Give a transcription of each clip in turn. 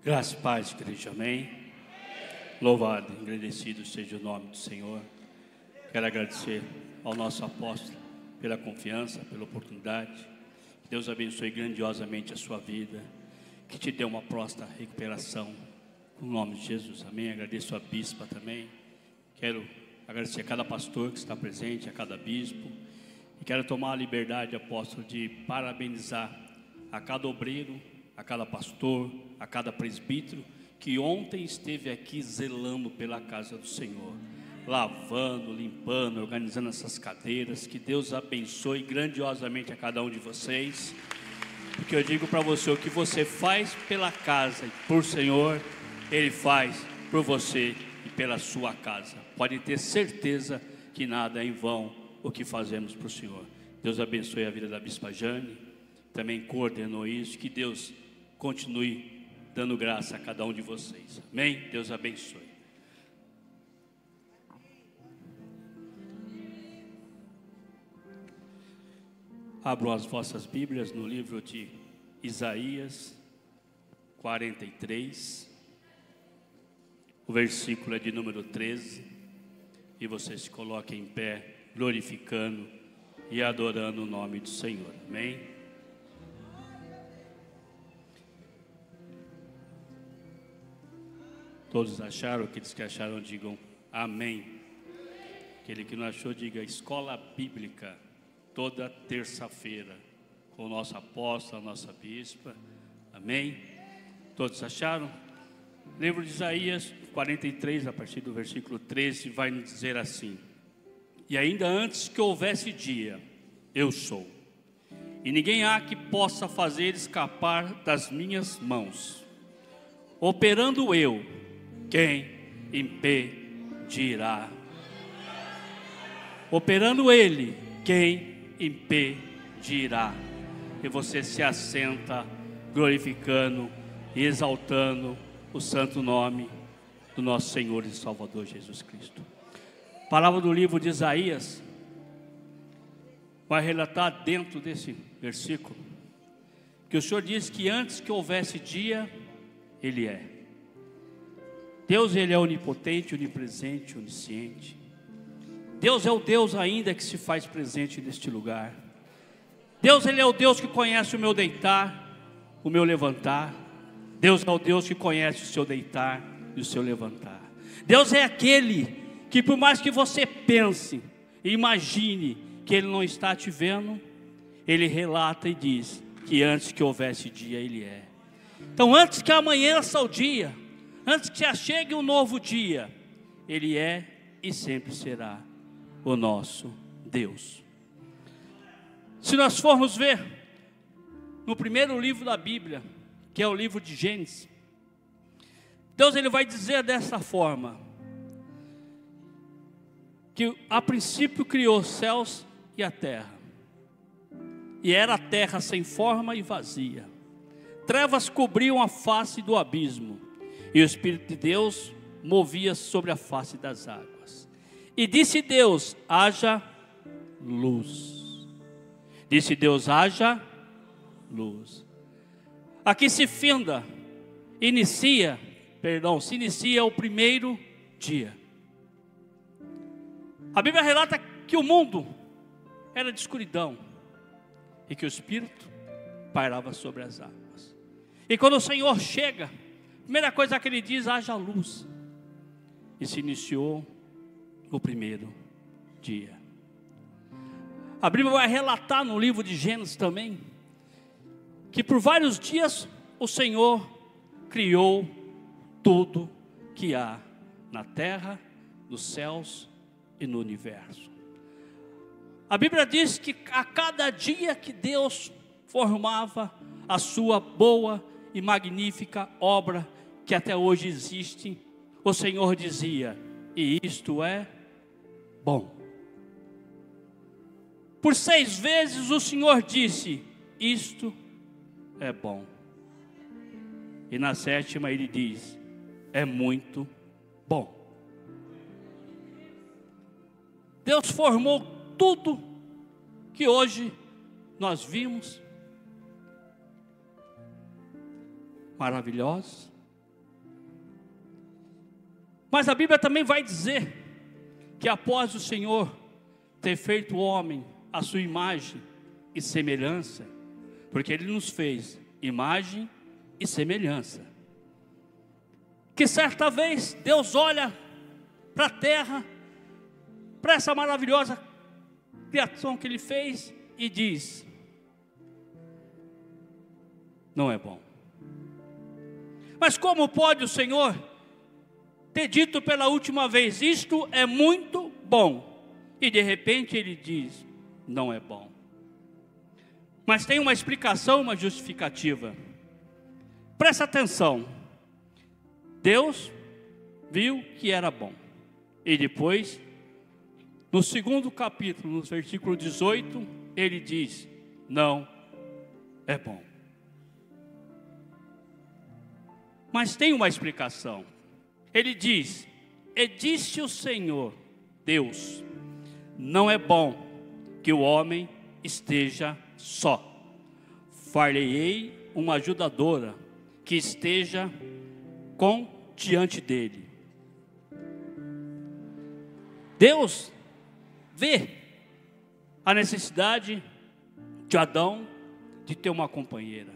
Graça e paz, igreja, amém. Louvado, agradecido seja o nome do Senhor. Quero agradecer ao nosso apóstolo pela confiança, pela oportunidade. Que Deus abençoe grandiosamente a sua vida, que te dê uma próspera recuperação, no nome de Jesus, amém. Agradeço a bispa também. Quero agradecer a cada pastor que está presente, a cada bispo. E quero tomar a liberdade, apóstolo, de parabenizar a cada obreiro, a cada pastor, a cada presbítero que ontem esteve aqui zelando pela casa do Senhor, lavando, limpando, organizando essas cadeiras. Que Deus abençoe grandiosamente a cada um de vocês, porque eu digo para você, o que você faz pela casa e por Senhor, Ele faz por você e pela sua casa. Pode ter certeza que nada é em vão o que fazemos para o Senhor. Deus abençoe a vida da bispa Jane, também coordenou isso. Que Deus continue dando graça a cada um de vocês, amém? Deus abençoe. Abram as vossas Bíblias no livro de Isaías 43, o versículo é de número 13, e você se coloque em pé, glorificando e adorando o nome do Senhor, amém? Todos acharam? Aqueles que acharam, digam amém. Aquele que não achou, diga escola bíblica, toda terça-feira, com o nosso apóstolo, a nossa bispa, amém? Todos acharam? Livro de Isaías 43, a partir do versículo 13, vai nos dizer assim: e ainda antes que houvesse dia, eu sou, e ninguém há que possa fazer escapar das minhas mãos. Operando eu, quem impedirá? Operando Ele, quem impedirá? E você se assenta, glorificando e exaltando o santo nome do nosso Senhor e Salvador Jesus Cristo. A palavra do livro de Isaías vai relatar dentro desse versículo que o Senhor diz que antes que houvesse dia, Ele é. Deus, Ele é onipotente, onipresente, onisciente. Deus é o Deus ainda que se faz presente neste lugar. Deus, Ele é o Deus que conhece o meu deitar, o meu levantar. Deus é o Deus que conhece o seu deitar e o seu levantar. Deus é aquele que, por mais que você pense e imagine que Ele não está te vendo, Ele relata e diz que antes que houvesse dia, Ele é. Então, antes que amanheça o dia, antes que se chegue um novo dia, Ele é e sempre será o nosso Deus. Se nós formos ver no primeiro livro da Bíblia, que é o livro de Gênesis, Deus, Ele vai dizer dessa forma, que a princípio criou os céus e a terra, e era a terra sem forma e vazia, trevas cobriam a face do abismo, e o Espírito de Deus movia sobre a face das águas. E disse Deus, haja luz. Disse Deus, haja luz. Aqui se inicia o primeiro dia. A Bíblia relata que o mundo era de escuridão e que o Espírito pairava sobre as águas. E quando o Senhor chega, a primeira coisa que Ele diz, haja luz. E se iniciou o primeiro dia. A Bíblia vai relatar no livro de Gênesis também, que por vários dias o Senhor criou tudo que há na terra, nos céus e no universo. A Bíblia diz que a cada dia que Deus formava a sua boa e magnífica obra, que até hoje existe, o Senhor dizia, e isto é bom. Por 6 vezes o Senhor disse, isto é bom. E na 7ª Ele diz, é muito bom. Deus formou tudo que hoje nós vimos, maravilhosos, Mas a Bíblia também vai dizer que após o Senhor ter feito o homem à sua imagem e semelhança, porque Ele nos fez imagem e semelhança, que certa vez Deus olha para a terra, para essa maravilhosa criação que Ele fez e diz: não é bom. Mas como pode o Senhor ter dito pela última vez, isto é muito bom, e de repente Ele diz, não é bom? Mas tem uma explicação, uma justificativa. Presta atenção. Deus viu que era bom, e depois, no segundo capítulo, no versículo 18, Ele diz, não é bom. Mas tem uma explicação. Ele diz, e disse o Senhor, Deus, não é bom que o homem esteja só. Far-lhe-ei uma ajudadora que esteja diante dele. Deus vê a necessidade de Adão de ter uma companheira.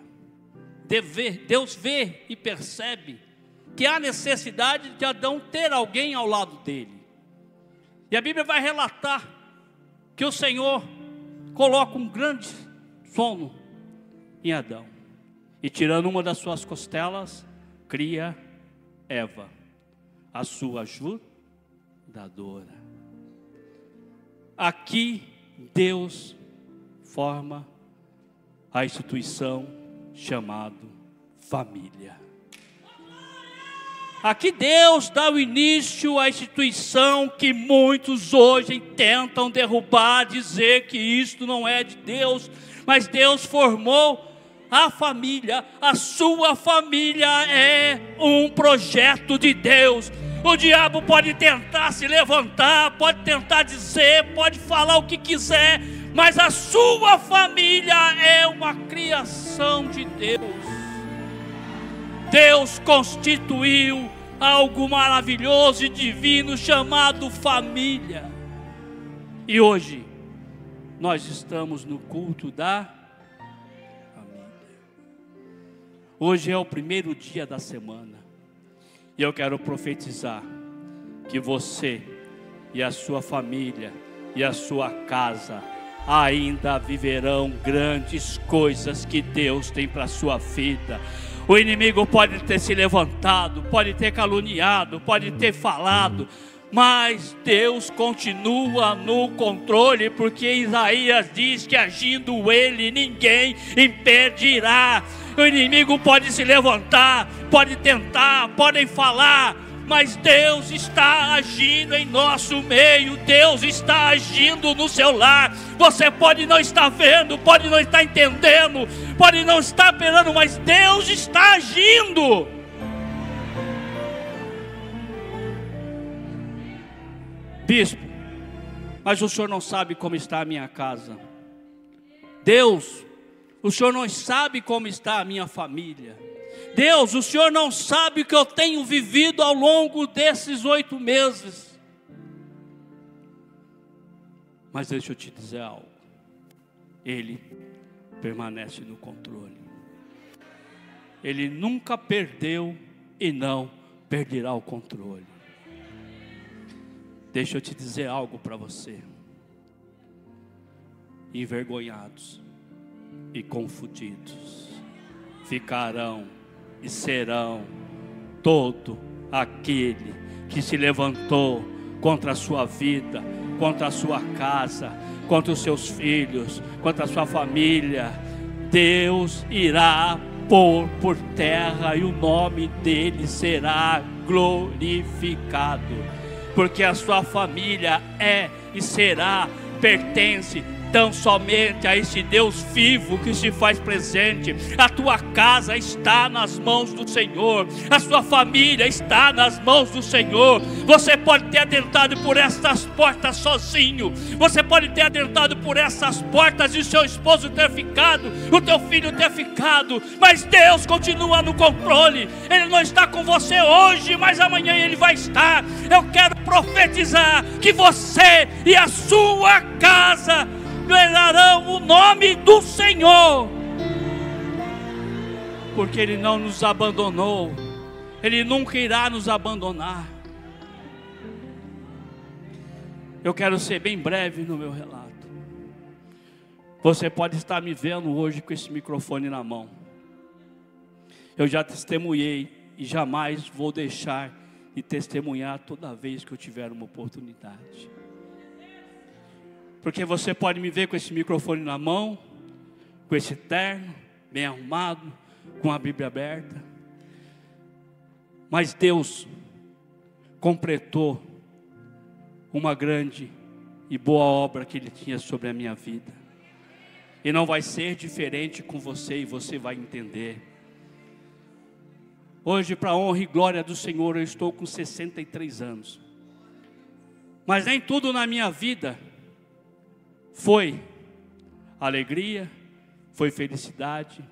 Deus vê e percebe que há necessidade de Adão ter alguém ao lado dele. E a Bíblia vai relatar que o Senhor coloca um grande sono em Adão. E tirando uma das suas costelas, cria Eva, a sua ajudadora. Aqui Deus forma a instituição chamada família. Aqui Deus dá o início à instituição que muitos hoje tentam derrubar, dizer que isto não é de Deus, mas Deus formou a família. A sua família é um projeto de Deus. O diabo pode tentar se levantar, pode tentar dizer, pode falar o que quiser, mas a sua família é uma criação de Deus. Deus constituiu algo maravilhoso e divino chamado família. E hoje nós estamos no culto da família. Hoje é o primeiro dia da semana. E eu quero profetizar que você e a sua família e a sua casa ainda viverão grandes coisas que Deus tem para a sua vida. O inimigo pode ter se levantado, pode ter caluniado, pode ter falado, mas Deus continua no controle, porque Isaías diz que agindo Ele, ninguém impedirá. O inimigo pode se levantar, pode tentar, podem falar, mas Deus está agindo em nosso meio. Deus está agindo no seu lar. Você pode não estar vendo, pode não estar entendendo, pode não estar pensando, mas Deus está agindo. Bispo, mas o senhor não sabe como está a minha casa. Deus, o senhor não sabe como está a minha família. Deus, o senhor não sabe o que eu tenho vivido ao longo desses 8 meses. Mas deixa eu te dizer algo. Ele permanece no controle. Ele nunca perdeu e não perderá o controle. Deixa eu te dizer algo para você. Envergonhados e confundidos ficarão e serão todo aquele que se levantou contra a sua vida, contra a sua casa, contra os seus filhos, contra a sua família. Deus irá pôr por terra e o nome dele será glorificado, porque a sua família é e será, pertence tão somente a esse Deus vivo que se faz presente. A tua casa está nas mãos do Senhor, a sua família está nas mãos do Senhor. Você pode ter adentrado por estas portas sozinho, você pode ter adentrado por essas portas e seu esposo ter ficado, o teu filho ter ficado, mas Deus continua no controle. Ele não está com você hoje, mas amanhã Ele vai estar. Eu quero profetizar que você e a sua casa venerarão o nome do Senhor, porque Ele não nos abandonou, Ele nunca irá nos abandonar. Eu quero ser bem breve no meu relato. Você pode estar me vendo hoje com esse microfone na mão. Eu já testemunhei e jamais vou deixar de testemunhar toda vez que eu tiver uma oportunidade. Porque você pode me ver com esse microfone na mão, com esse terno, bem arrumado, com a Bíblia aberta. Mas Deus completou uma grande e boa obra que Ele tinha sobre a minha vida. E não vai ser diferente com você, e você vai entender. Hoje, para a honra e glória do Senhor, eu estou com 63 anos. Mas nem tudo na minha vida foi alegria, foi felicidade.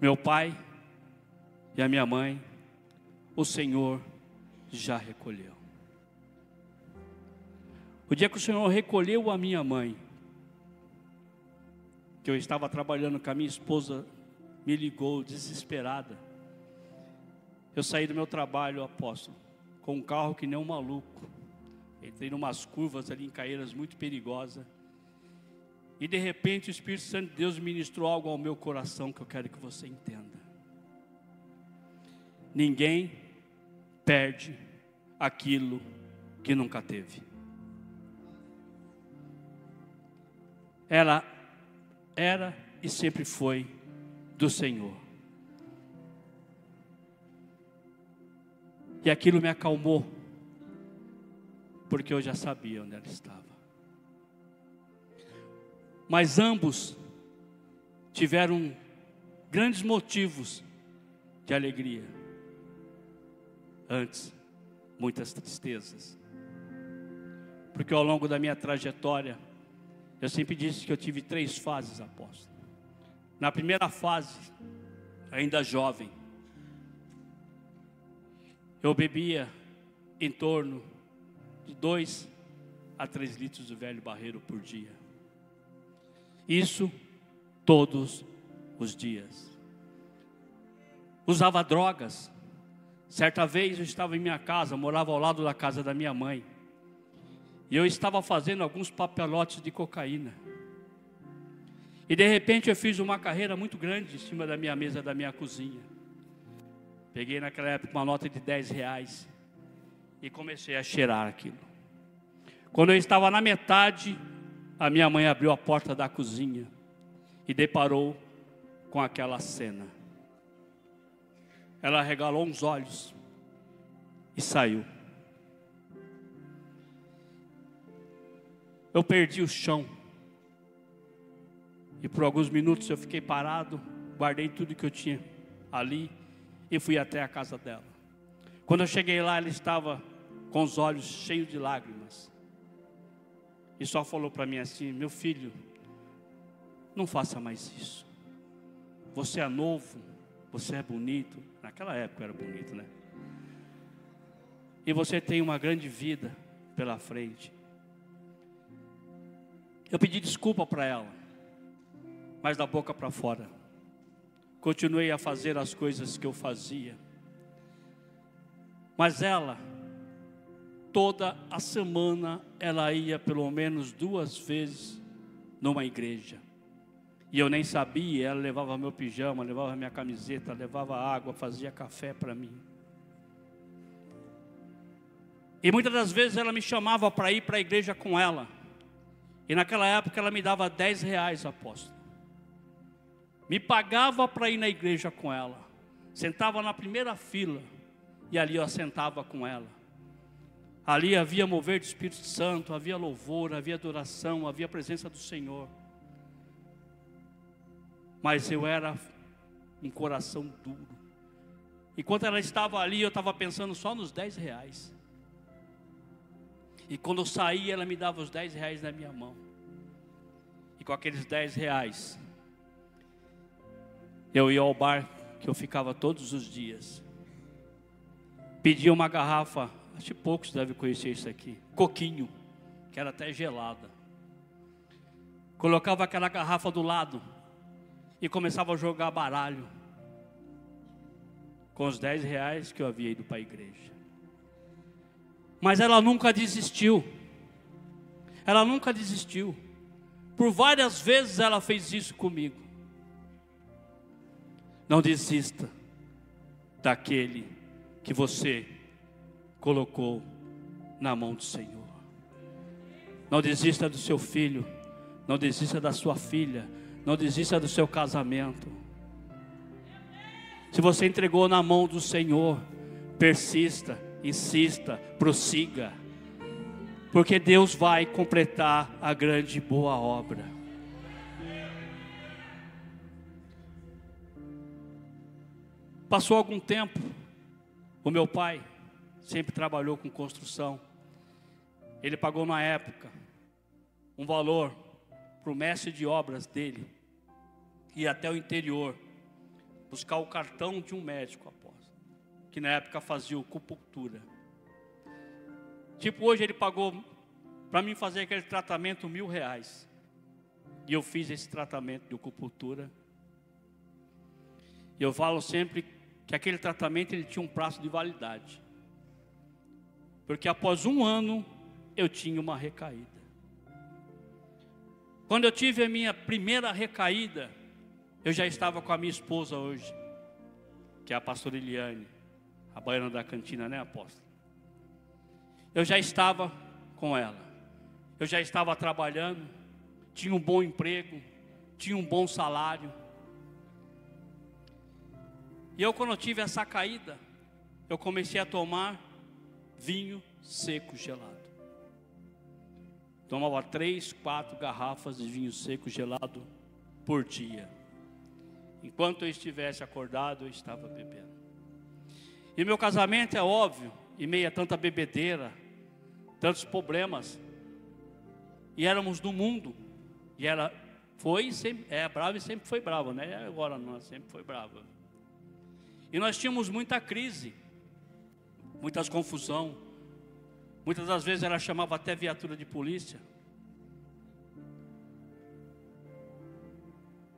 Meu pai e a minha mãe, o Senhor já recolheu. O dia que o Senhor recolheu a minha mãe, que eu estava trabalhando com a minha esposa, me ligou desesperada. Eu saí do meu trabalho, apóstolo, com um carro que nem um maluco. Entrei em umas curvas ali em Caieiras muito perigosas. E de repente o Espírito Santo de Deus ministrou algo ao meu coração que eu quero que você entenda. Ninguém perde aquilo que nunca teve. Ela era e sempre foi do Senhor. E aquilo me acalmou, porque eu já sabia onde ela estava. Mas ambos tiveram grandes motivos de alegria. Antes, muitas tristezas. Porque ao longo da minha trajetória, eu sempre disse que eu tive 3 fases, apóstolo. Na primeira fase, ainda jovem, eu bebia em torno de 2 a 3 litros de velho barreiro por dia. Isso todos os dias. Usava drogas. Certa vez eu estava em minha casa, morava ao lado da casa da minha mãe. E eu estava fazendo alguns papelotes de cocaína. E de repente eu fiz uma carreira muito grande em cima da minha mesa da minha cozinha. Peguei naquela época uma nota de R$10 e comecei a cheirar aquilo. Quando eu estava na metade, a minha mãe abriu a porta da cozinha e deparou com aquela cena. Ela arregalou os olhos e saiu. Eu perdi o chão. E por alguns minutos eu fiquei parado, guardei tudo que eu tinha ali e fui até a casa dela. Quando eu cheguei lá, ela estava com os olhos cheios de lágrimas. E só falou para mim assim: meu filho, não faça mais isso. Você é novo, você é bonito. Naquela época eu era bonito, né? E você tem uma grande vida pela frente. Eu pedi desculpa para ela, mas da boca para fora continuei a fazer as coisas que eu fazia. Mas ela, toda a semana, ela ia pelo menos 2 vezes numa igreja. E eu nem sabia, ela levava meu pijama, levava minha camiseta, levava água, fazia café para mim. E muitas das vezes ela me chamava para ir para a igreja com ela. E naquela época ela me dava R$10, apóstolo. Me pagava para ir na igreja com ela. Sentava na primeira fila e ali eu sentava com ela. Ali havia mover do Espírito Santo, havia louvor, havia adoração, havia a presença do Senhor. Mas eu era um coração duro. Enquanto ela estava ali, eu estava pensando só nos 10 reais. E quando eu saí, ela me dava os 10 reais na minha mão. E com aqueles 10 reais, eu ia ao bar que eu ficava todos os dias. Pedia uma garrafa, acho que poucos devem conhecer isso aqui, coquinho, que era até gelada. Colocava aquela garrafa do lado e começava a jogar baralho com os 10 reais que eu havia ido para a igreja. Mas ela nunca desistiu. Ela nunca desistiu. Por várias vezes ela fez isso comigo. Não desista daquele que você colocou na mão do Senhor. Não desista do seu filho. Não desista da sua filha. Não desista do seu casamento. Se você entregou na mão do Senhor, persista, insista, prossiga. Porque Deus vai completar a grande e boa obra. Passou algum tempo, o meu pai sempre trabalhou com construção. Ele pagou na época um valor para o mestre de obras dele ir até o interior buscar o cartão de um médico após, que na época fazia acupuntura. Tipo, hoje ele pagou para mim fazer aquele tratamento R$1.000. E eu fiz esse tratamento de acupuntura. E eu falo sempre que aquele tratamento ele tinha um prazo de validade. Porque após 1 ano eu tinha uma recaída. Quando eu tive a minha primeira recaída, eu já estava com a minha esposa hoje, que é a pastora Eliane, a baiana da cantina, né, apóstolo? Eu já estava com ela. Eu já estava trabalhando, tinha um bom emprego, tinha um bom salário. E eu, quando eu tive essa caída, eu comecei a tomar vinho seco gelado. Tomava 3, 4 garrafas de vinho seco gelado por dia. Enquanto eu estivesse acordado, eu estava bebendo. E meu casamento é óbvio, em meio a tanta bebedeira, tantos problemas. E éramos do mundo. E ela foi sempre, brava e sempre foi brava, né? Agora não, sempre foi brava. E nós tínhamos muita crise, muitas confusão. Muitas das vezes ela chamava até viatura de polícia.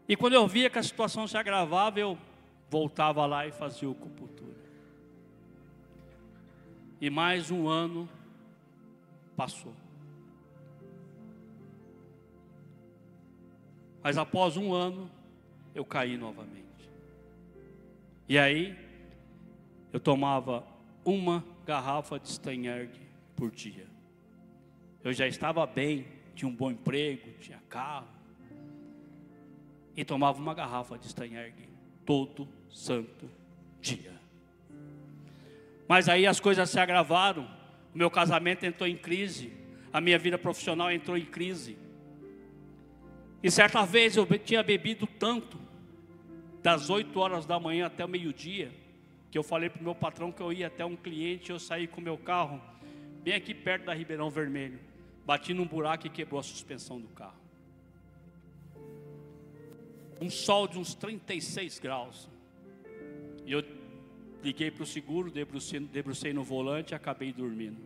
E quando eu via que a situação se agravava, eu voltava lá e fazia acupuntura. E mais 1 ano passou. Mas após 1 ano, eu caí novamente. E aí, eu tomava 1 garrafa de Steinberg por dia. Eu já estava bem, tinha um bom emprego, tinha carro. E tomava 1 garrafa de Steinberg todo santo dia. Mas aí as coisas se agravaram. O meu casamento entrou em crise. A minha vida profissional entrou em crise. E certa vez eu tinha bebido tanto, das 8 horas da manhã até o meio-dia, que eu falei para o meu patrão que eu ia até um cliente. Eu saí com o meu carro, bem aqui perto da Ribeirão Vermelho. Bati num buraco e quebrou a suspensão do carro. Um sol de uns 36 graus. E eu liguei para o seguro, debrucei no volante e acabei dormindo.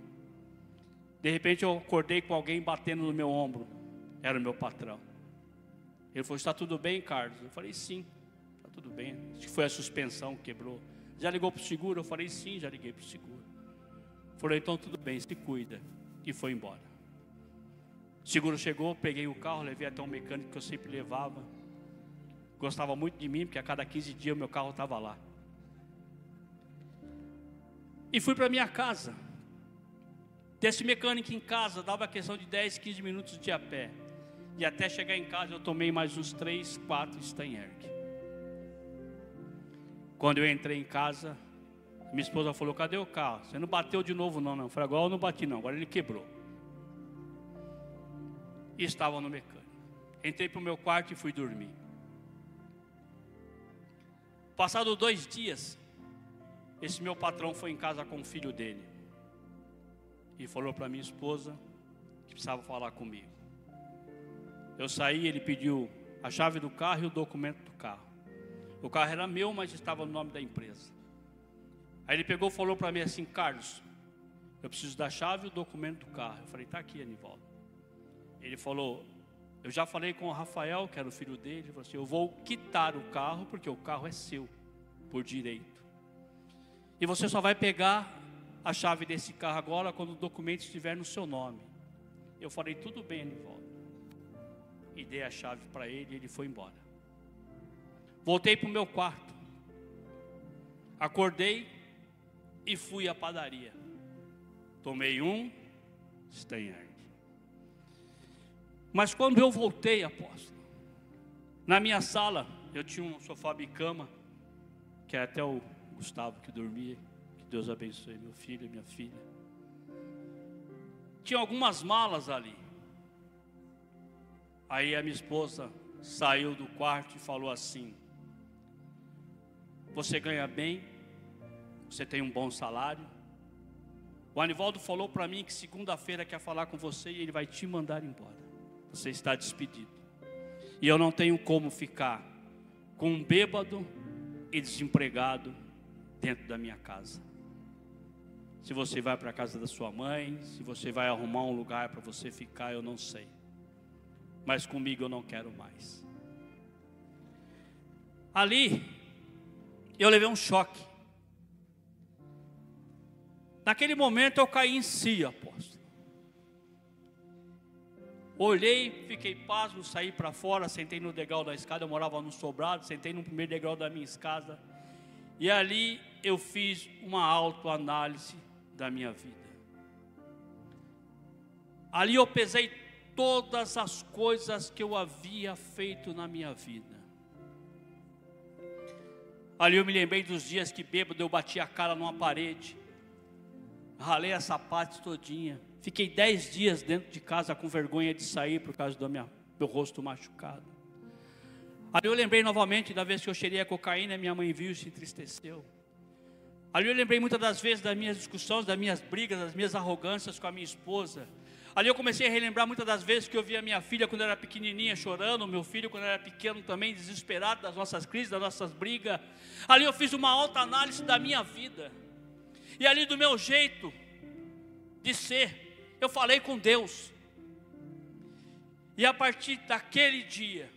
De repente eu acordei com alguém batendo no meu ombro. Era o meu patrão. Ele falou: está tudo bem, Carlos? Eu falei: sim, está tudo bem. Acho que foi a suspensão que quebrou. Já ligou para o seguro? Eu falei: sim, já liguei para o seguro. Falei: então tudo bem, se cuida. E foi embora. O seguro chegou, peguei o carro, levei até um mecânico que eu sempre levava. Gostava muito de mim, porque a cada 15 dias o meu carro estava lá. E fui para minha casa. Desse mecânico em casa, dava a questão de 10, 15 minutos de a pé. E até chegar em casa eu tomei mais uns 3, 4 Steinberg. Quando eu entrei em casa, Minha esposa falou: cadê o carro? Você não bateu de novo não? Eu falei: agora eu não bati não, agora ele quebrou. E estava no mecânico. Entrei para o meu quarto e fui dormir. Passados 2 dias, esse meu patrão foi em casa com o filho dele e falou para minha esposa que precisava falar comigo. Eu saí, ele pediu a chave do carro e o documento do carro. O carro era meu, mas estava no nome da empresa. Aí ele pegou e falou para mim assim: Carlos, eu preciso da chave e o documento do carro. Eu falei: está aqui, Anivaldo. Ele falou: eu já falei com o Rafael, que era o filho dele. Ele falou assim: eu vou quitar o carro, porque o carro é seu, por direito. E você só vai pegar a chave desse carro agora, quando o documento estiver no seu nome. Eu falei: tudo bem, Anivaldo. E dei a chave para ele e ele foi embora. Voltei para o meu quarto. Acordei e fui à padaria. Tomei um Steinegger. Mas quando eu voltei, apóstolo, na minha sala, eu tinha um sofá bicama, que é até o Gustavo que dormia, que Deus abençoe meu filho e minha filha. Tinha algumas malas ali. Aí a minha esposa saiu do quarto e falou assim: você ganha bem, você tem um bom salário. O Anivaldo falou para mim que segunda-feira quer falar com você e ele vai te mandar embora. Você está despedido. E eu não tenho como ficar com um bêbado e desempregado dentro da minha casa. Se você vai para a casa da sua mãe, se você vai arrumar um lugar para você ficar, eu não sei. Mas comigo eu não quero mais. Ali, eu levei um choque. Naquele momento eu caí em si, apóstolo. Olhei, fiquei pasmo, saí para fora, sentei no degrau da escada. Eu morava no sobrado, sentei no primeiro degrau da minha escada. E ali eu fiz uma autoanálise da minha vida. Ali eu pesei todas as coisas que eu havia feito na minha vida. Ali eu me lembrei dos dias que bêbado eu bati a cara numa parede, ralei a sapatos todinha. Fiquei 10 dias dentro de casa com vergonha de sair por causa do meu rosto machucado. Ali eu lembrei novamente da vez que eu cheirei a cocaína, minha mãe viu e se entristeceu. Ali eu lembrei muitas das vezes das minhas discussões, das minhas brigas, das minhas arrogâncias com a minha esposa. Ali eu comecei a relembrar muitas das vezes que eu via minha filha quando era pequenininha chorando, meu filho quando era pequeno também desesperado das nossas crises, das nossas brigas. Ali eu fiz uma autoanálise da minha vida. E ali do meu jeito de ser, eu falei com Deus. E a partir daquele dia,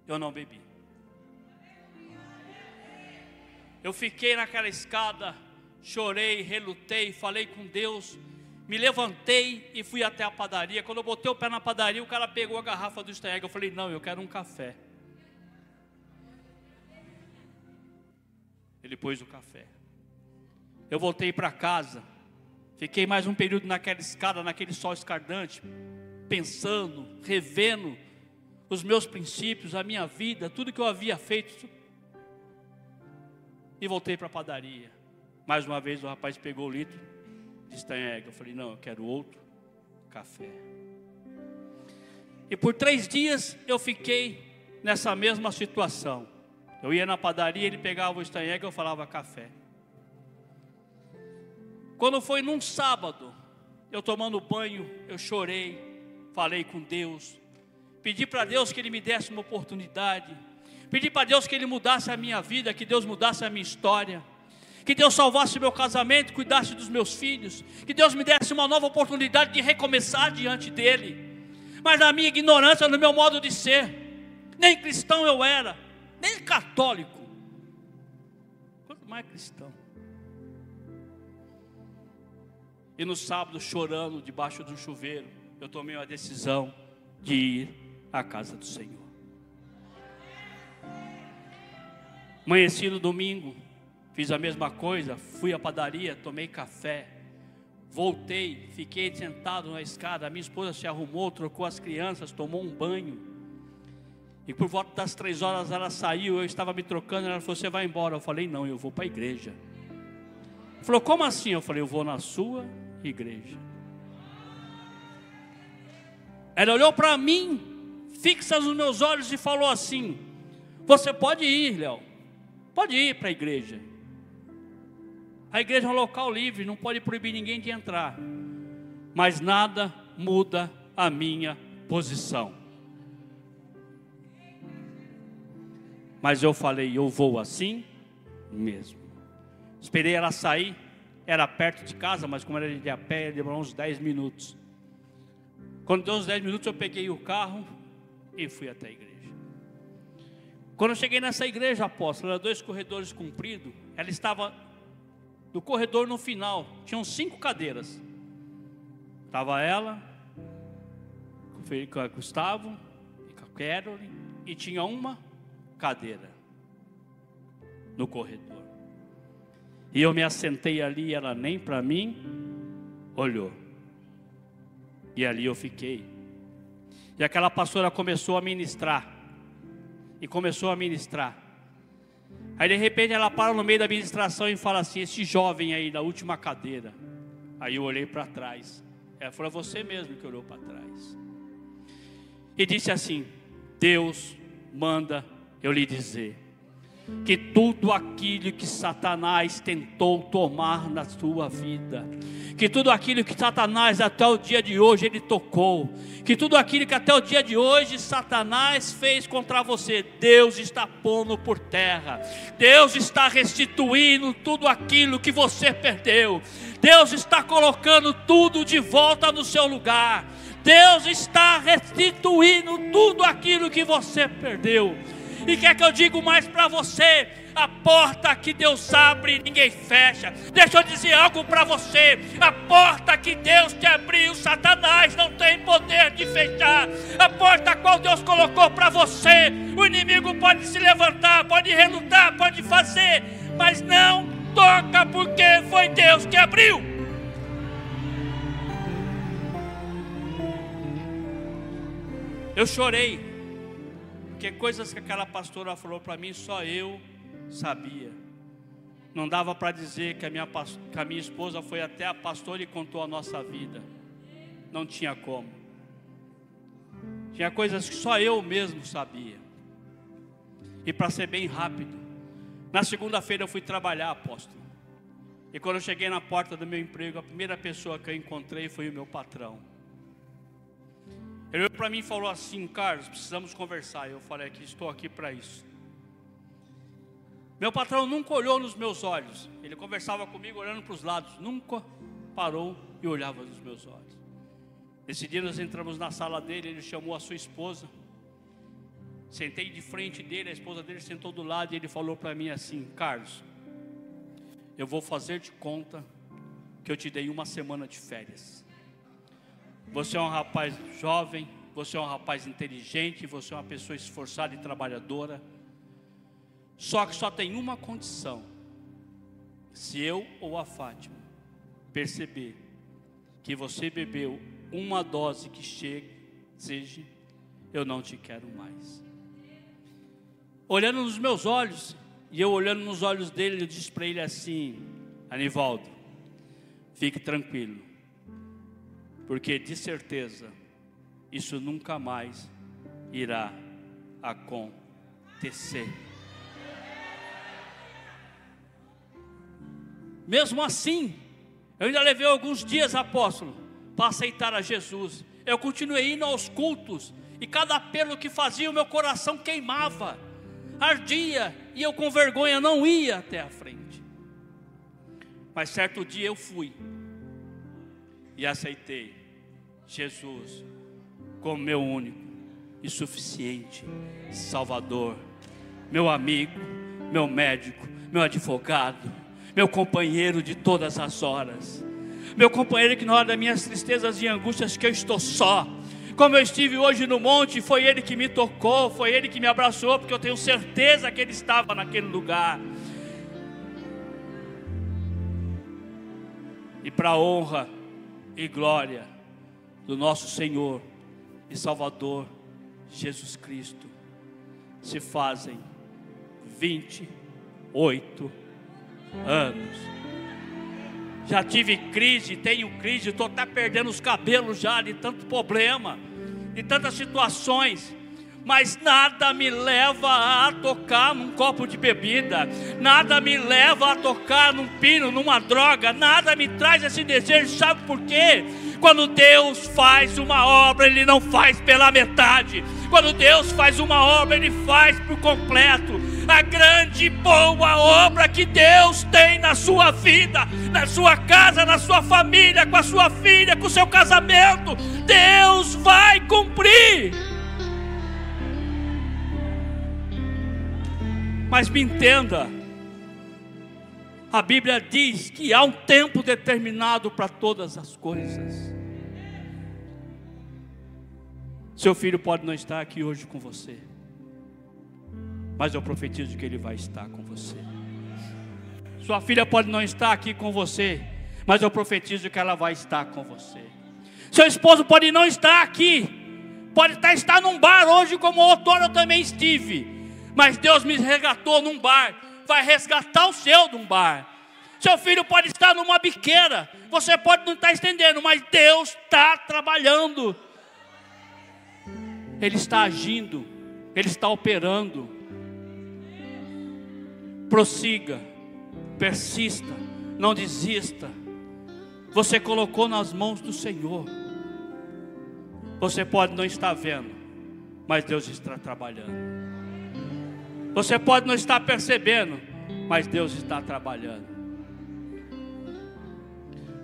eu não bebi. Eu fiquei naquela escada, chorei, relutei, falei com Deus. Me levantei e fui até a padaria. Quando eu botei o pé na padaria, o cara pegou a garrafa do Steinegger. Eu falei: não, eu quero um café. Ele pôs o café. Eu voltei para casa. Fiquei mais um período naquela escada, naquele sol escardante, pensando, revendo os meus princípios, a minha vida, tudo que eu havia feito. E voltei para a padaria. Mais uma vez o rapaz pegou o litro de Steinegger. Eu falei: não, eu quero outro café. E por 3 dias eu fiquei nessa mesma situação. Eu ia na padaria, ele pegava o Steinegger, eu falava café. Quando foi num sábado, eu tomando banho, eu chorei, falei com Deus, pedi para Deus que Ele me desse uma oportunidade, pedi para Deus que Ele mudasse a minha vida, que Deus mudasse a minha história, que Deus salvasse meu casamento, cuidasse dos meus filhos, que Deus me desse uma nova oportunidade de recomeçar diante dEle. Mas na minha ignorância, no meu modo de ser, nem cristão eu era, nem católico, quanto mais cristão. E no sábado, chorando debaixo de um chuveiro, eu tomei uma decisão de ir à casa do Senhor. Amanheci no domingo, fiz a mesma coisa, fui à padaria, tomei café, voltei, fiquei sentado na escada, a minha esposa se arrumou, trocou as crianças, tomou um banho. E por volta das 3 horas ela saiu, eu estava me trocando, ela falou: você vai embora? Eu falei: não, eu vou para a igreja. Falou, como assim? Eu falei, eu vou na sua igreja. Ela olhou para mim, fixa nos meus olhos e falou assim, você pode ir, Léo, pode ir para a igreja. A igreja é um local livre, não pode proibir ninguém de entrar. Mas nada muda a minha posição. Mas eu falei, eu vou assim mesmo. Esperei ela sair, era perto de casa, mas como era de a pé, demorou uns 10 minutos. Quando deu uns 10 minutos, eu peguei o carro e fui até a igreja. Quando eu cheguei nessa igreja, apóstolo, era 2 corredores compridos, ela estava no corredor no final, tinham 5 cadeiras. Estava ela, com o Gustavo, com a Caroline, e tinha uma cadeira no corredor. E eu me assentei ali, ela nem para mim olhou. E ali eu fiquei. E aquela pastora começou a ministrar. E começou a ministrar. Aí de repente ela para no meio da ministração e fala assim, esse jovem aí da última cadeira. Aí eu olhei para trás. Ela falou, você mesmo que olhou para trás. E disse assim, Deus manda eu lhe dizer que tudo aquilo que Satanás tentou tomar na sua vida, que tudo aquilo que Satanás até o dia de hoje ele tocou, que tudo aquilo que até o dia de hoje Satanás fez contra você, Deus está pondo por terra. Deus está restituindo tudo aquilo que você perdeu. Deus está colocando tudo de volta no seu lugar. Deus está restituindo tudo aquilo que você perdeu. E quer que eu diga mais para você? A porta que Deus abre, ninguém fecha. Deixa eu dizer algo para você. A porta que Deus te abriu, Satanás não tem poder de fechar. A porta a qual Deus colocou para você, o inimigo pode se levantar, pode relutar, pode fazer, mas não toca, porque foi Deus que abriu. Eu chorei, porque coisas que aquela pastora falou para mim, só eu sabia. Não dava para dizer que a minha esposa foi até a pastora e contou a nossa vida. Não tinha como. Tinha coisas que só eu mesmo sabia. E para ser bem rápido, na segunda-feira eu fui trabalhar, apóstolo. E quando eu cheguei na porta do meu emprego, a primeira pessoa que eu encontrei foi o meu patrão. Ele olhou para mim e falou assim, Carlos, precisamos conversar. Eu falei, estou aqui para isso. Meu patrão nunca olhou nos meus olhos. Ele conversava comigo olhando para os lados. Nunca parou e olhava nos meus olhos. Nesse dia nós entramos na sala dele, ele chamou a sua esposa. Sentei de frente dele, a esposa dele sentou do lado e ele falou para mim assim, Carlos, eu vou fazer de conta que eu te dei uma semana de férias. Você é um rapaz jovem, você é um rapaz inteligente, você é uma pessoa esforçada e trabalhadora. Só que só tem uma condição. Se eu ou a Fátima perceber que você bebeu uma dose que seja, eu não te quero mais. Olhando nos meus olhos, e eu olhando nos olhos dele, eu disse para ele assim, Anivaldo, fique tranquilo. Porque de certeza, isso nunca mais irá acontecer. Mesmo assim, eu ainda levei alguns dias, apóstolo, para aceitar a Jesus. Eu continuei indo aos cultos, e cada apelo que fazia, o meu coração queimava, ardia, e eu com vergonha não ia até a frente. Mas certo dia eu fui, e aceitei Jesus como meu único e suficiente Salvador, meu amigo, meu médico, meu advogado, meu companheiro de todas as horas, meu companheiro que na hora das minhas tristezas e angústias que eu estou só, como eu estive hoje no monte, foi Ele que me tocou, foi Ele que me abraçou, porque eu tenho certeza que Ele estava naquele lugar. E para a honra e glória do nosso Senhor e Salvador Jesus Cristo, se fazem 28 anos. Já tive crise, tenho crise, estou até perdendo os cabelos já de tanto problema, de tantas situações. Mas nada me leva a tocar num copo de bebida, nada me leva a tocar num pino, numa droga, nada me traz esse desejo. Sabe por quê? Quando Deus faz uma obra, Ele não faz pela metade. Quando Deus faz uma obra, Ele faz por completo. A grande e boa obra que Deus tem na sua vida, na sua casa, na sua família, com a sua filha, com o seu casamento, Deus vai cumprir. Mas me entenda, a Bíblia diz que há um tempo determinado para todas as coisas. Seu filho pode não estar aqui hoje com você, mas eu profetizo que ele vai estar com você. Sua filha pode não estar aqui com você, mas eu profetizo que ela vai estar com você. Seu esposo pode não estar aqui, pode até estar num bar hoje, como outrora eu também estive, mas Deus me resgatou num bar, vai resgatar o seu de um bar. Seu filho pode estar numa biqueira, você pode não estar estendendo, mas Deus está trabalhando. Ele está agindo, Ele está operando. Prossiga, persista, não desista. Você colocou nas mãos do Senhor. Você pode não estar vendo, mas Deus está trabalhando. Você pode não estar percebendo, mas Deus está trabalhando.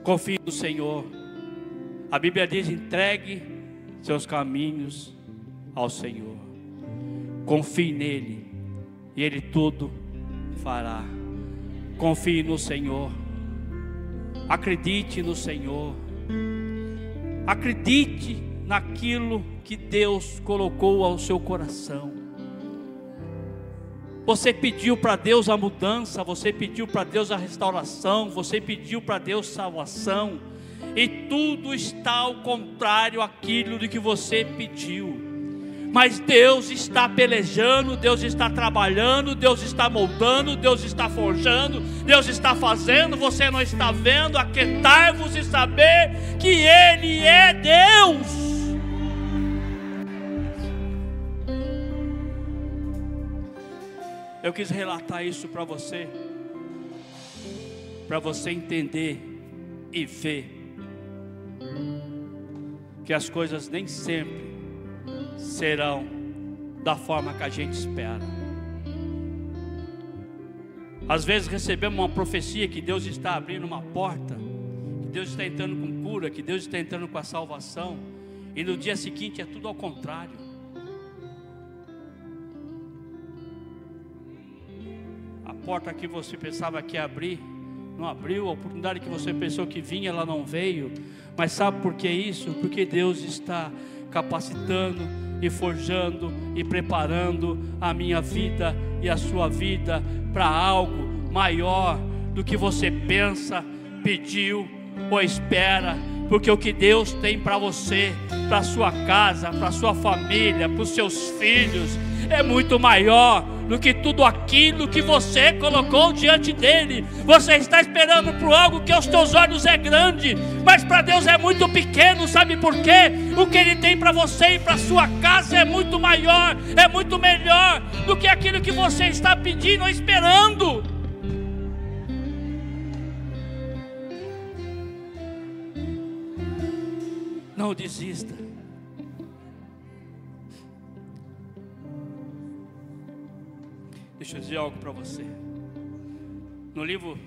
Confie no Senhor. A Bíblia diz: entregue seus caminhos ao Senhor. Confie nele e Ele tudo fará. Confie no Senhor. Acredite no Senhor. Acredite naquilo que Deus colocou ao seu coração. Você pediu para Deus a mudança, você pediu para Deus a restauração, você pediu para Deus salvação, e tudo está ao contrário daquilo de que você pediu. Mas Deus está pelejando, Deus está trabalhando, Deus está moldando, Deus está forjando, Deus está fazendo. Você não está vendo? Aquietai-vos e saber que Ele é Deus. Eu quis relatar isso para você entender e ver que as coisas nem sempre serão da forma que a gente espera. Às vezes recebemos uma profecia que Deus está abrindo uma porta, que Deus está entrando com cura, que Deus está entrando com a salvação, e no dia seguinte é tudo ao contrário. A porta que você pensava que ia abrir, não abriu. A oportunidade que você pensou que vinha, ela não veio. Mas sabe por que isso? Porque Deus está capacitando e forjando e preparando a minha vida e a sua vida para algo maior do que você pensa, pediu ou espera. Porque o que Deus tem para você, para a sua casa, para a sua família, para os seus filhos, é muito maior do que tudo aquilo que você colocou diante dele. Você está esperando por algo que aos teus olhos é grande, mas para Deus é muito pequeno. Sabe por quê? O que Ele tem para você e para a sua casa é muito maior, é muito melhor do que aquilo que você está pedindo ou esperando. Não desista. Deixa eu dizer algo para você. No livro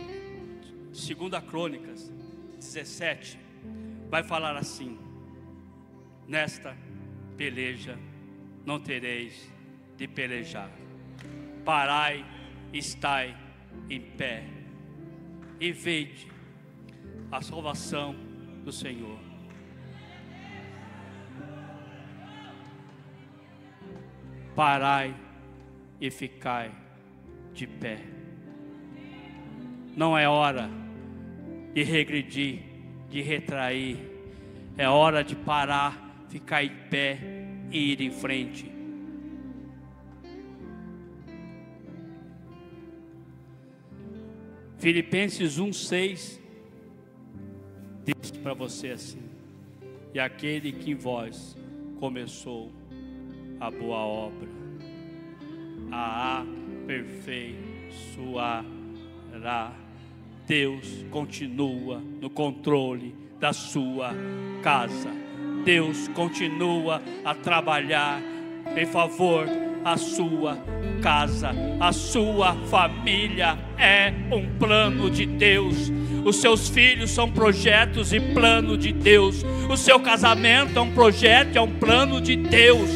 de 2 Crônicas 17, vai falar assim: nesta peleja não tereis de pelejar. Parai, estai em pé e vede a salvação do Senhor. Parai e ficai de pé. Não é hora de regredir, de retrair. É hora de parar, ficar em pé e ir em frente. Filipenses 1:6 para você assim: e aquele que em vós começou a boa obra, a aperfeiçoará. Deus continua no controle da sua casa. Deus continua a trabalhar em favor da sua casa. A sua família é um plano de Deus. Os seus filhos são projetos e plano de Deus. O seu casamento é um projeto, é um plano de Deus.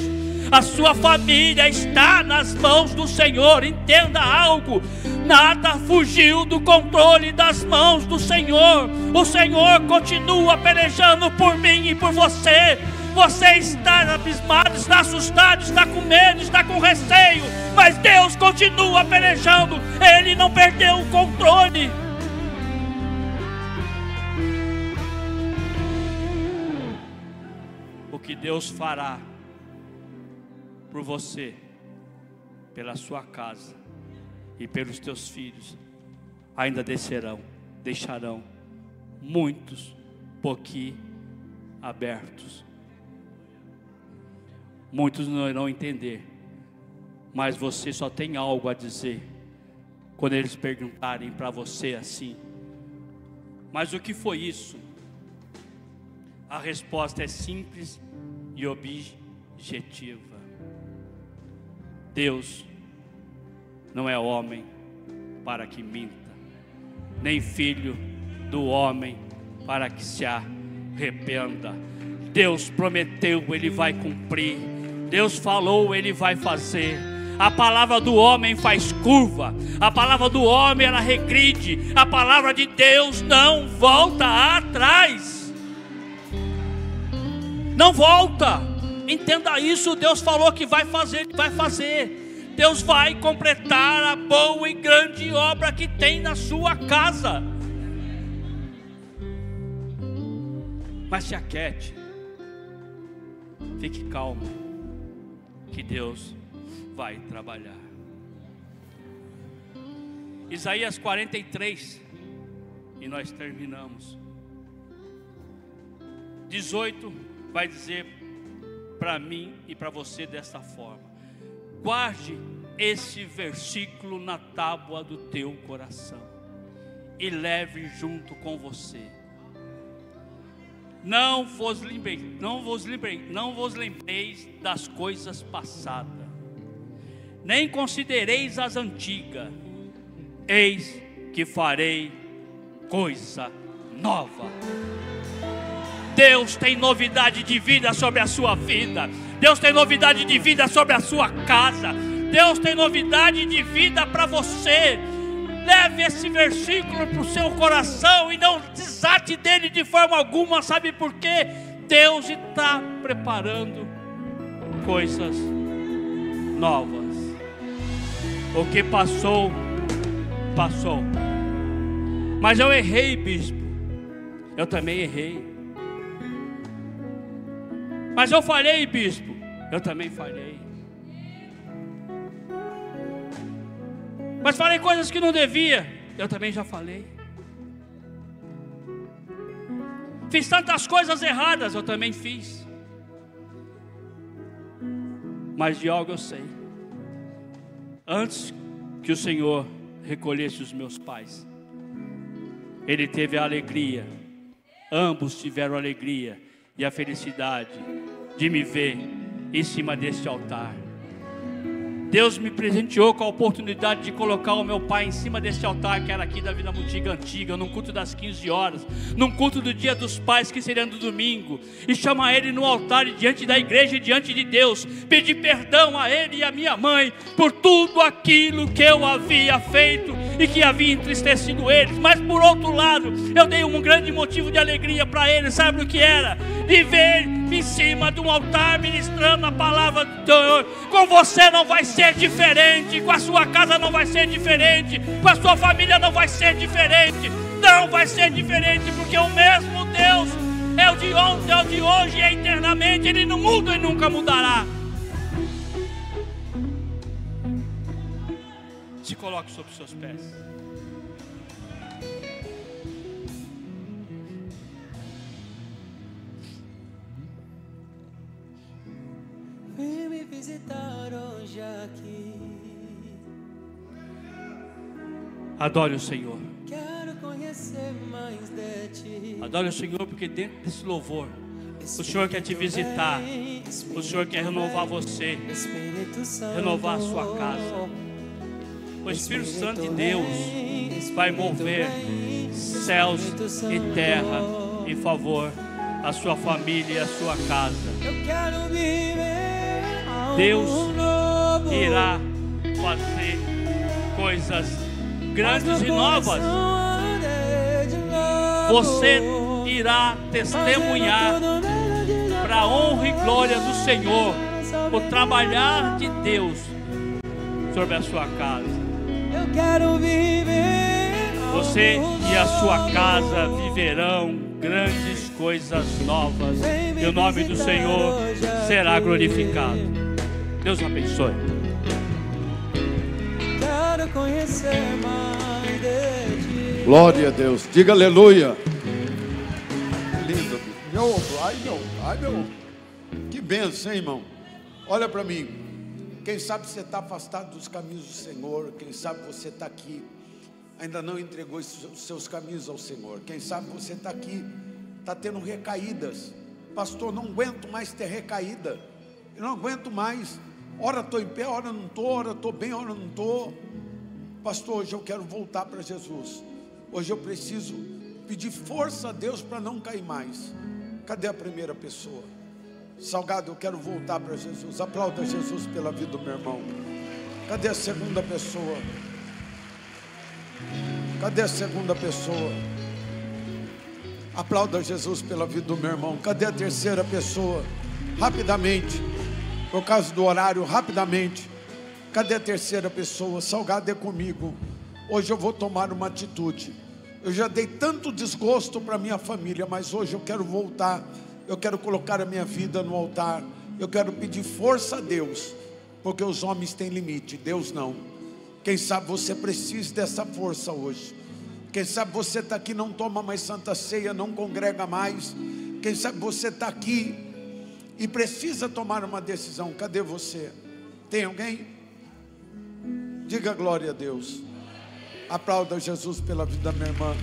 A sua família está nas mãos do Senhor. Entenda algo: nada fugiu do controle das mãos do Senhor. O Senhor continua pelejando por mim e por você. Você está abismado, está assustado, está com medo, está com receio, mas Deus continua pelejando. Ele não perdeu o controle. O que Deus fará por você, pela sua casa e pelos teus filhos, ainda deixarão muitos abertos. Muitos não irão entender, mas você só tem algo a dizer quando eles perguntarem para você assim: mas o que foi isso? A resposta é simples e objetiva: Deus não é homem para que minta, nem filho do homem para que se arrependa. Deus prometeu, Ele vai cumprir. Deus falou, Ele vai fazer. A palavra do homem faz curva, a palavra do homem ela regride, a palavra de Deus não volta atrás. Não volta. Entenda isso. Deus falou que vai fazer, Ele vai fazer. Deus vai completar a boa e grande obra que tem na sua casa. Mas se aquiete, fique calmo, que Deus vai trabalhar. Isaías 43, e nós terminamos. 18 vai dizer para mim e para você desta forma: guarde esse versículo na tábua do teu coração e leve junto com você. Não vos lembreis das coisas passadas, nem considereis as antigas. Eis que farei coisa nova. Deus tem novidade de vida sobre a sua vida. Deus tem novidade de vida sobre a sua casa. Deus tem novidade de vida para você. Leve esse versículo para o seu coração e não desate dele de forma alguma. Sabe por quê? Deus está preparando coisas novas. O que passou, passou. Mas eu errei, bispo. Eu também errei. Mas eu falhei, bispo. Eu também falhei. Mas falei coisas que não devia. Eu também já falei. Fiz tantas coisas erradas. Eu também fiz. Mas de algo eu sei. Antes que o Senhor recolhesse os meus pais, Ele teve a alegria. Ambos tiveram a alegria e a felicidade de me ver em cima deste altar. Deus me presenteou com a oportunidade de colocar o meu pai em cima deste altar, que era aqui da Vila Mutinga Antiga, num culto das 15 horas, num culto do Dia dos Pais, que seria no domingo, e chamar ele no altar e diante da igreja e diante de Deus, pedir perdão a ele e a minha mãe por tudo aquilo que eu havia feito e que havia entristecido eles. Mas por outro lado, eu dei um grande motivo de alegria para eles. Sabe o que era? De ver em cima de um altar ministrando a palavra do Senhor. Com você não vai ser diferente, com a sua casa não vai ser diferente, com a sua família não vai ser diferente. Não vai ser diferente, porque o mesmo Deus é o de ontem, é o de hoje e é eternamente. Ele não muda e nunca mudará. Se coloque sobre os seus pés. Adore o Senhor. Quero conhecer mais de ti. Adore o Senhor, porque dentro desse louvor o Senhor quer te visitar. O Senhor quer renovar você, renovar a sua casa. O Espírito Santo de Deus vai mover céus e terra em favor da sua família e a sua casa. Deus irá fazer coisas grandes e novas. Você irá testemunhar para a honra e glória do Senhor o trabalhar de Deus sobre a sua casa. Eu quero viver. Você e a sua casa viverão grandes coisas novas e o nome do Senhor será glorificado. Deus abençoe. Quero conhecer mais de ti. Glória a Deus. Diga aleluia. Lindo. Meu ombro. Ai meu ombro. Que bênção, hein, irmão? Olha para mim. Quem sabe você está afastado dos caminhos do Senhor. Quem sabe você está aqui, ainda não entregou os seus caminhos ao Senhor. Quem sabe você está aqui, está tendo recaídas. Pastor, não aguento mais ter recaída. Eu não aguento mais. Ora estou em pé, ora não estou, ora estou bem, ora não estou. Pastor, hoje eu quero voltar para Jesus. Hoje eu preciso pedir força a Deus para não cair mais. Cadê a primeira pessoa? Salgado, eu quero voltar para Jesus. Aplauda Jesus pela vida do meu irmão. Cadê a segunda pessoa? Cadê a segunda pessoa? Aplauda Jesus pela vida do meu irmão. Cadê a terceira pessoa? Rapidamente, por causa do horário, rapidamente. Cadê a terceira pessoa? Salgado, é comigo. Hoje eu vou tomar uma atitude. Eu já dei tanto desgosto para minha família, mas hoje eu quero voltar. Eu quero colocar a minha vida no altar. Eu quero pedir força a Deus, porque os homens têm limite, Deus não. Quem sabe você precisa dessa força hoje. Quem sabe você está aqui, não toma mais Santa Ceia, não congrega mais. Quem sabe você está aqui e precisa tomar uma decisão. Cadê você? Tem alguém? Diga glória a Deus. Aplauda Jesus pela vida da minha irmã.